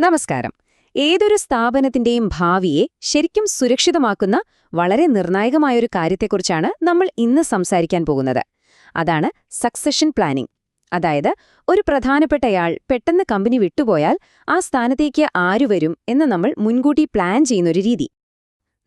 നമസ്കാരം. ഏതൊരു സ്ഥാപനത്തിന്റെയും ഭാവിയെ ശരിക്കും സുരക്ഷിതമാക്കുന്ന വളരെ നിർണായകമായൊരു കാര്യത്തെക്കുറിച്ചാണ് നമ്മൾ ഇന്ന് സംസാരിക്കാൻ പോകുന്നത്. അതാണ് സക്സഷൻ പ്ലാനിംഗ്. അതായത്, ഒരു പ്രധാനപ്പെട്ടയാൾ പെട്ടെന്ന് കമ്പനി വിട്ടുപോയാൽ ആ സ്ഥാനത്തേക്ക് ആരു വരും എന്ന് നമ്മൾ മുൻകൂട്ടി പ്ലാൻ ചെയ്യുന്നൊരു രീതി.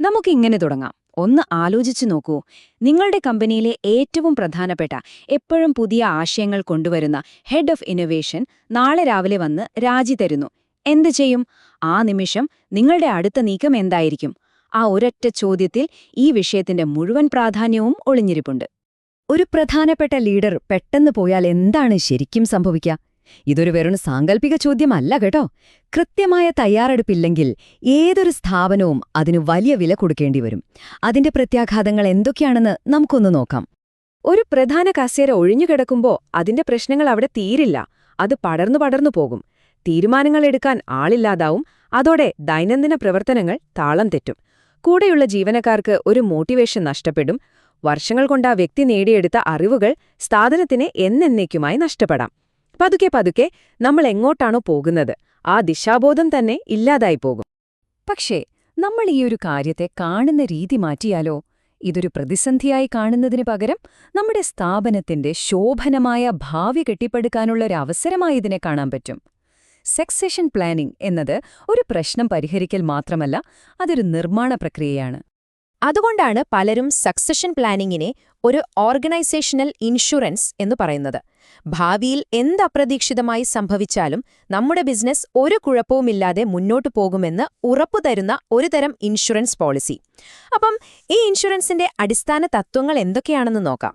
നമുക്കിങ്ങനെ തുടങ്ങാം. ഒന്ന് ആലോചിച്ചു നോക്കൂ. നിങ്ങളുടെ കമ്പനിയിലെ ഏറ്റവും പ്രധാനപ്പെട്ട, എപ്പോഴും പുതിയ ആശയങ്ങൾ കൊണ്ടുവരുന്ന ഹെഡ് ഓഫ് ഇന്നൊവേഷൻ നാളെ രാവിലെ വന്ന് രാജി തരുന്നു. എന്ത് ചെയ്യും? ആ നിമിഷം നിങ്ങളുടെ അടുത്ത നീക്കം എന്തായിരിക്കും? ആ ഒരൊറ്റ ചോദ്യത്തിൽ ഈ വിഷയത്തിന്റെ മുഴുവൻ പ്രാധാന്യവും ഒളിഞ്ഞിരിപ്പുണ്ട്. ഒരു പ്രധാനപ്പെട്ട ലീഡർ പെട്ടെന്ന് പോയാൽ എന്താണ് ശരിക്കും സംഭവിക്കുക? ഇതൊരു വെറും സാങ്കല്പിക ചോദ്യമല്ല കേട്ടോ. കൃത്യമായ തയ്യാറെടുപ്പില്ലെങ്കിൽ ഏതൊരു സ്ഥാപനവും അതിനു വലിയ വില കൊടുക്കേണ്ടി വരും. അതിന്റെ പ്രത്യാഘാതങ്ങൾ എന്തൊക്കെയാണെന്ന് നമുക്കൊന്ന് നോക്കാം. ഒരു പ്രധാന കസേര ഒഴിഞ്ഞുകിടക്കുമ്പോൾ അതിന്റെ പ്രശ്നങ്ങൾ അവിടെ തീരില്ല. അത് പടർന്നു പോകും. തീരുമാനങ്ങൾ എടുക്കാൻ ആളില്ലാതാവും. അതോടെ ദൈനംദിന പ്രവർത്തനങ്ങൾ താളം തെറ്റും. കൂടെയുള്ള ജീവനക്കാർക്ക് ഒരു മോട്ടിവേഷൻ നഷ്ടപ്പെടും. വർഷങ്ങൾ കൊണ്ട് ആ വ്യക്തി നേടിയെടുത്ത അറിവുകൾ സ്ഥാപനത്തിന് എന്നേക്കുമായി നഷ്ടപ്പെടാം. പതുക്കെ നമ്മൾ എങ്ങോട്ടാണോ പോകുന്നത്, ആ ദിശാബോധം തന്നെ ഇല്ലാതായി പോകും. പക്ഷേ നമ്മൾ ഈ ഒരു കാര്യത്തെ കാണുന്ന രീതി മാറ്റിയാലോ? ഇതൊരു പ്രതിസന്ധിയായി കാണുന്നതിന് പകരം നമ്മുടെ സ്ഥാപനത്തിന്റെ ശോഭനമായ ഭാവി കെട്ടിപ്പടുക്കാനുള്ള ഒരു അവസരമായി ഇതിനെ കാണാൻ പറ്റും. സക്സഷൻ പ്ലാനിംഗ് എന്നത് ഒരു പ്രശ്നം പരിഹരിക്കൽ മാത്രമല്ല, അതൊരു നിർമ്മാണ പ്രക്രിയയാണ്. അതുകൊണ്ടാണ് പലരും സക്സഷൻ പ്ലാനിങ്ങിനെ ഒരു ഓർഗനൈസേഷണൽ ഇൻഷുറൻസ് എന്ന് പറയുന്നത്. ഭാവിയിൽ എന്ത് അപ്രതീക്ഷിതമായി സംഭവിച്ചാലും നമ്മുടെ ബിസിനസ് ഒരു കുഴപ്പവുമില്ലാതെ മുന്നോട്ടു പോകുമെന്ന് ഉറപ്പുതരുന്ന ഒരുതരം ഇൻഷുറൻസ് പോളിസി. അപ്പം ഈ ഇൻഷുറൻസിന്റെ അടിസ്ഥാന തത്വങ്ങൾ എന്തൊക്കെയാണെന്ന് നോക്കാം.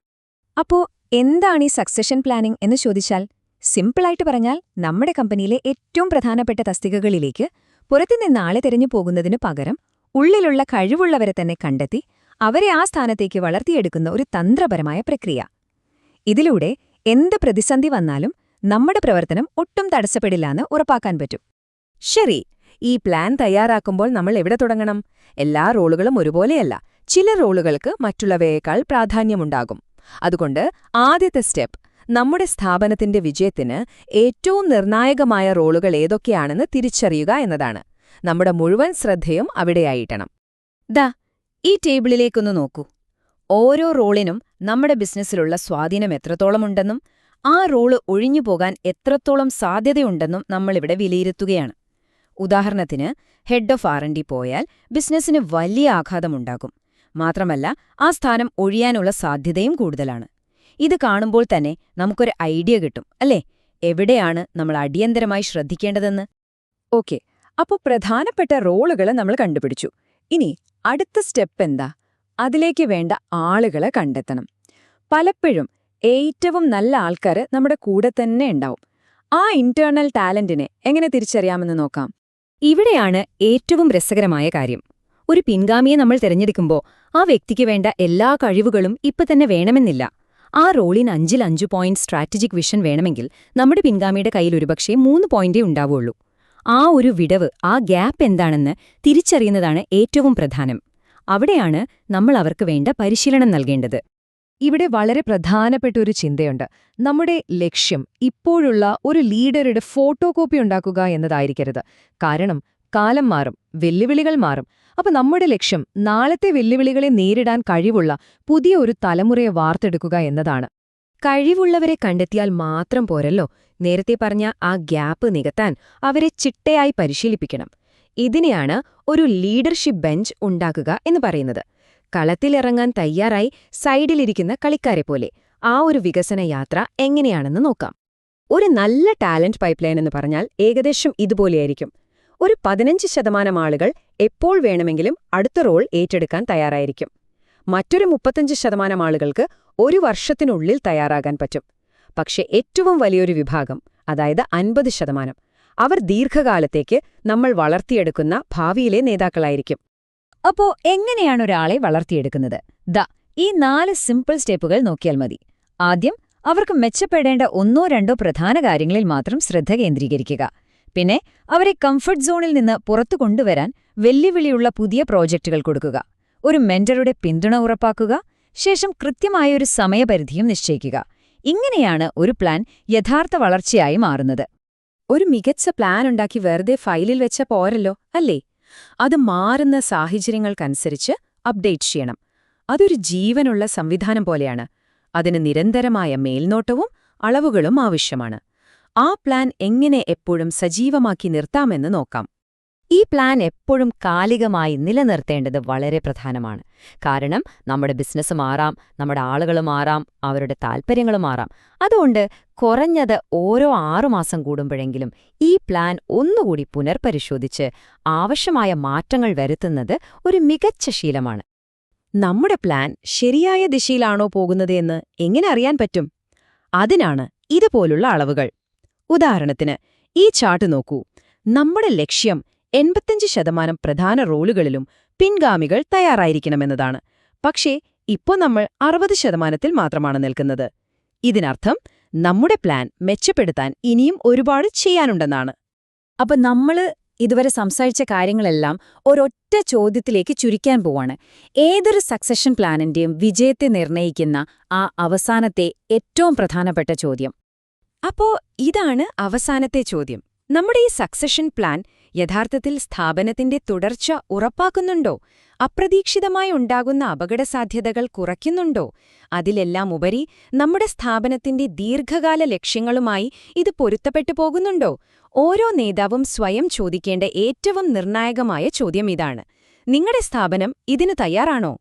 അപ്പോ എന്താണ് ഈ സക്സഷൻ പ്ലാനിംഗ് എന്ന് ചോദിച്ചാൽ, സിമ്പിളായിട്ട് പറഞ്ഞാൽ, നമ്മുടെ കമ്പനിയിലെ ഏറ്റവും പ്രധാനപ്പെട്ട തസ്തികകളിലേക്ക് പുറത്തുനിന്ന് ആളെ തിരഞ്ഞു പോകുന്നതിനു പകരം ഉള്ളിലുള്ള കഴിവുള്ളവരെ തന്നെ കണ്ടെത്തി അവരെ ആ സ്ഥാനത്തേക്ക് വളർത്തിയെടുക്കുന്ന ഒരു തന്ത്രപരമായ പ്രക്രിയ. ഇതിലൂടെ എന്ത് പ്രതിസന്ധി വന്നാലും നമ്മുടെ പ്രവർത്തനം ഒട്ടും തടസ്സപ്പെടില്ലാന്ന് ഉറപ്പാക്കാൻ പറ്റും. ശരി, ഈ പ്ലാൻ തയ്യാറാക്കുമ്പോൾ നമ്മൾ എവിടെ തുടങ്ങണം? എല്ലാ റോളുകളും ഒരുപോലെയല്ല. ചില റോളുകൾക്ക് മറ്റുള്ളവയേക്കാൾ പ്രാധാന്യമുണ്ടാകും. അതുകൊണ്ട് ആദ്യത്തെ സ്റ്റെപ്പ്, നമ്മുടെ സ്ഥാപനത്തിന്റെ വിജയത്തിന് ഏറ്റവും നിർണായകമായ റോളുകൾ ഏതൊക്കെയാണെന്ന് തിരിച്ചറിയുക എന്നതാണ്. നമ്മുടെ മുഴുവൻ ശ്രദ്ധയും അവിടെയായിട്ടണം. ഈ ടേബിളിലേക്കൊന്ന് നോക്കൂ. ഓരോ റോളിനും നമ്മുടെ ബിസിനസ്സിലുള്ള സ്വാധീനം എത്രത്തോളമുണ്ടെന്നും ആ റോള് ഒഴിഞ്ഞുപോകാൻ എത്രത്തോളം സാധ്യതയുണ്ടെന്നും നമ്മളിവിടെ വിലയിരുത്തുകയാണ്. ഉദാഹരണത്തിന്, ഹെഡ് ഓഫ് R&D പോയാൽ ബിസിനസ്സിന് വലിയ ആഘാതമുണ്ടാകും. മാത്രമല്ല, ആ സ്ഥാനം ഒഴിയാനുള്ള സാധ്യതയും കൂടുതലാണ്. ഇത് കാണുമ്പോൾ തന്നെ നമുക്കൊരു ഐഡിയ കിട്ടും, അല്ലേ? എവിടെയാണ് നമ്മൾ അടിയന്തരമായി ശ്രദ്ധിക്കേണ്ടതെന്ന്. ഓക്കെ, അപ്പോൾ പ്രധാനപ്പെട്ട റോളുകൾ നമ്മൾ കണ്ടുപിടിച്ചു. ഇനി അടുത്ത സ്റ്റെപ്പ് എന്താ? അതിലേക്ക് വേണ്ട ആളുകളെ കണ്ടെത്തണം. പലപ്പോഴും ഏറ്റവും നല്ല ആൾക്കാർ നമ്മുടെ കൂടെ തന്നെ ഉണ്ടാവും. ആ ഇന്റേണൽ ടാലന്റിനെ എങ്ങനെ തിരിച്ചറിയാമെന്ന് നോക്കാം. ഇവിടെയാണ് ഏറ്റവും രസകരമായ കാര്യം. ഒരു പിൻഗാമിയെ നമ്മൾ തിരഞ്ഞെടുക്കുമ്പോൾ ആ വ്യക്തിക്ക് വേണ്ട എല്ലാ കഴിവുകളും ഇപ്പൊ തന്നെ വേണമെന്നില്ല. ആ റോളിന് 5 പോയിന്റ് സ്ട്രാറ്റജിക് വിഷൻ വേണമെങ്കിൽ നമ്മുടെ പിൻഗാമിയുടെ കയ്യിൽ ഒരുപക്ഷേ 3 പോയിന്റേ ഉണ്ടാവുള്ളൂ. ആ ഒരു വിടവ്, ആ ഗ്യാപ്പ് എന്താണെന്ന് തിരിച്ചറിയുന്നതാണ് ഏറ്റവും പ്രധാനം. അവിടെയാണ് നമ്മൾ അവർക്ക് വേണ്ട പരിശീലനം നൽകേണ്ടത്. ഇവിടെ വളരെ പ്രധാനപ്പെട്ട ഒരു ചിന്തയുണ്ട്. നമ്മുടെ ലക്ഷ്യം ഇപ്പോഴുള്ള ഒരു ലീഡറുടെ ഫോട്ടോ കോപ്പി ഉണ്ടാക്കുക എന്നതായിരിക്കരുത്. കാരണം കാലം മാറും, വെല്ലുവിളികൾ മാറും. അപ്പൊ നമ്മുടെ ലക്ഷ്യം നാളത്തെ വെല്ലുവിളികളെ നേരിടാൻ കഴിവുള്ള പുതിയ ഒരു തലമുറയെ വാർത്തെടുക്കുക എന്നതാണ്. കഴിവുള്ളവരെ കണ്ടെത്തിയാൽ മാത്രം പോരല്ലോ. നേരത്തെ പറഞ്ഞ ആ ഗ്യാപ്പ് നികത്താൻ അവരെ ചിട്ടയായി പരിശീലിപ്പിക്കണം. ഇതിനെയാണ് ഒരു ലീഡർഷിപ്പ് ബെഞ്ച് ഉണ്ടാക്കുക എന്ന് പറയുന്നത്. കളത്തിലിറങ്ങാൻ തയ്യാറായി സൈഡിലിരിക്കുന്ന കളിക്കാരെ പോലെ ആ ഒരു വികസന യാത്ര എങ്ങനെയാണെന്ന് നോക്കാം. ഒരു നല്ല ടാലന്റ് പൈപ്പ്ലൈൻ എന്ന് പറഞ്ഞാൽ ഏകദേശം ഇതുപോലെയായിരിക്കും. ഒരു 15% ആളുകൾ എപ്പോൾ വേണമെങ്കിലും അടുത്ത റോൾ ഏറ്റെടുക്കാൻ തയ്യാറായിരിക്കും. മറ്റൊരു 35% ആളുകൾക്ക് 1 വർഷത്തിനുള്ളിൽ തയ്യാറാകാൻ പറ്റും. പക്ഷെ ഏറ്റവും വലിയൊരു വിഭാഗം, അതായത് 50%, അവർ ദീർഘകാലത്തേക്ക് നമ്മൾ വളർത്തിയെടുക്കുന്ന ഭാവിയിലെ നേതാക്കളായിരിക്കും. അപ്പോ എങ്ങനെയാണ് ഒരാളെ വളർത്തിയെടുക്കുന്നത്? ഈ 4 സിമ്പിൾ സ്റ്റെപ്പുകൾ നോക്കിയാൽ മതി. ആദ്യം, അവർക്ക് മെച്ചപ്പെടേണ്ട 1-2 പ്രധാന കാര്യങ്ങളിൽ മാത്രം ശ്രദ്ധ കേന്ദ്രീകരിക്കുക. പിന്നെ അവരെ കംഫർട്ട് സോണിൽ നിന്ന് പുറത്തു കൊണ്ടുവരാൻ വെല്ലുവിളിയുള്ള പുതിയ പ്രോജക്റ്റുകൾ കൊടുക്കുക. ഒരു മെന്ററുടെ പിന്തുണ ഉറപ്പാക്കുക. ശേഷം കൃത്യമായൊരു സമയപരിധിയും നിശ്ചയിക്കുക. ഇങ്ങനെയാണ് ഒരു പ്ലാൻ യഥാർത്ഥ വളർച്ചയായി മാറുന്നത്. ഒരു മികച്ച പ്ലാൻ ഉണ്ടാക്കി വെറുതെ ഫയലിൽ വെച്ച പോരല്ലോ അല്ലേ? അത് മാറുന്ന സാഹചര്യങ്ങൾക്കനുസരിച്ച് അപ്ഡേറ്റ് ചെയ്യണം. അതൊരു ജീവനുള്ള സംവിധാനം പോലെയാണ്. അതിന് നിരന്തരമായ മേൽനോട്ടവും അളവുകളും ആവശ്യമാണ്. ആ പ്ലാൻ എങ്ങനെ എപ്പോഴും സജീവമാക്കി നിർത്താമെന്ന് നോക്കാം. ഈ പ്ലാൻ എപ്പോഴും കാലികമായി നിലനിർത്തേണ്ടത് വളരെ പ്രധാനമാണ്. കാരണം നമ്മുടെ ബിസിനസ് മാറാം, നമ്മുടെ ആളുകൾ മാറാം, അവരുടെ താൽപ്പര്യങ്ങൾ മാറാം. അതുകൊണ്ട് കുറഞ്ഞത് ഓരോ 6 മാസം കൂടുമ്പോഴെങ്കിലും ഈ പ്ലാൻ ഒന്നുകൂടി പുനർപരിശോധിച്ച് ആവശ്യമായ മാറ്റങ്ങൾ വരുത്തുന്നത് ഒരു മികച്ച ശീലമാണ്. നമ്മുടെ പ്ലാൻ ശരിയായ ദിശയിലാണോ പോകുന്നത് എന്ന് എങ്ങനെ അറിയാൻ പറ്റും? അതിനാണ് ഇതുപോലുള്ള അളവുകൾ. ഉദാഹരണത്തിന്, ഈ ചാർട്ട് നോക്കൂ. നമ്മുടെ ലക്ഷ്യം 85% പ്രധാന റോളുകളിലും പിൻഗാമികൾ തയ്യാറായിരിക്കണമെന്നതാണ്. പക്ഷേ ഇപ്പോൾ നമ്മൾ 60% മാത്രമാണ് നിൽക്കുന്നത്. ഇതിനർത്ഥം നമ്മുടെ പ്ലാൻ മെച്ചപ്പെടുത്താൻ ഇനിയും ഒരുപാട് ചെയ്യാനുണ്ടെന്നാണ്. അപ്പൊ നമ്മള് ഇതുവരെ സംസാരിച്ച കാര്യങ്ങളെല്ലാം ഒരൊറ്റ ചോദ്യത്തിലേക്ക് ചുരുക്കാൻ പോവാണ്. ഏതൊരു സക്സഷൻ പ്ലാനിന്റെയും വിജയത്തെ നിർണ്ണയിക്കുന്ന ആ അവസാനത്തെ ഏറ്റവും പ്രധാനപ്പെട്ട ചോദ്യം. അപ്പോ ഇതാണ് അവസാനത്തെ ചോദ്യം. നമ്മുടെ ഈ സക്സഷൻ പ്ലാൻ യഥാർത്ഥത്തിൽ സ്ഥാപനത്തിന്റെ തുടർച്ച ഉറപ്പാക്കുന്നുണ്ടോ? അപ്രതീക്ഷിതമായി ഉണ്ടാകുന്ന അപകടസാധ്യതകൾ കുറയ്ക്കുന്നുണ്ടോ? അതിലെല്ലാം ഉപരി നമ്മുടെ സ്ഥാപനത്തിന്റെ ദീർഘകാല ലക്ഷ്യങ്ങളുമായി ഇത് പൊരുത്തപ്പെട്ടു പോകുന്നുണ്ടോ? ഓരോ നേതാവും സ്വയം ചോദിക്കേണ്ട ഏറ്റവും നിർണായകമായ ചോദ്യം ഇതാണ്. നിങ്ങളുടെ സ്ഥാപനം ഇതിന് തയ്യാറാണോ?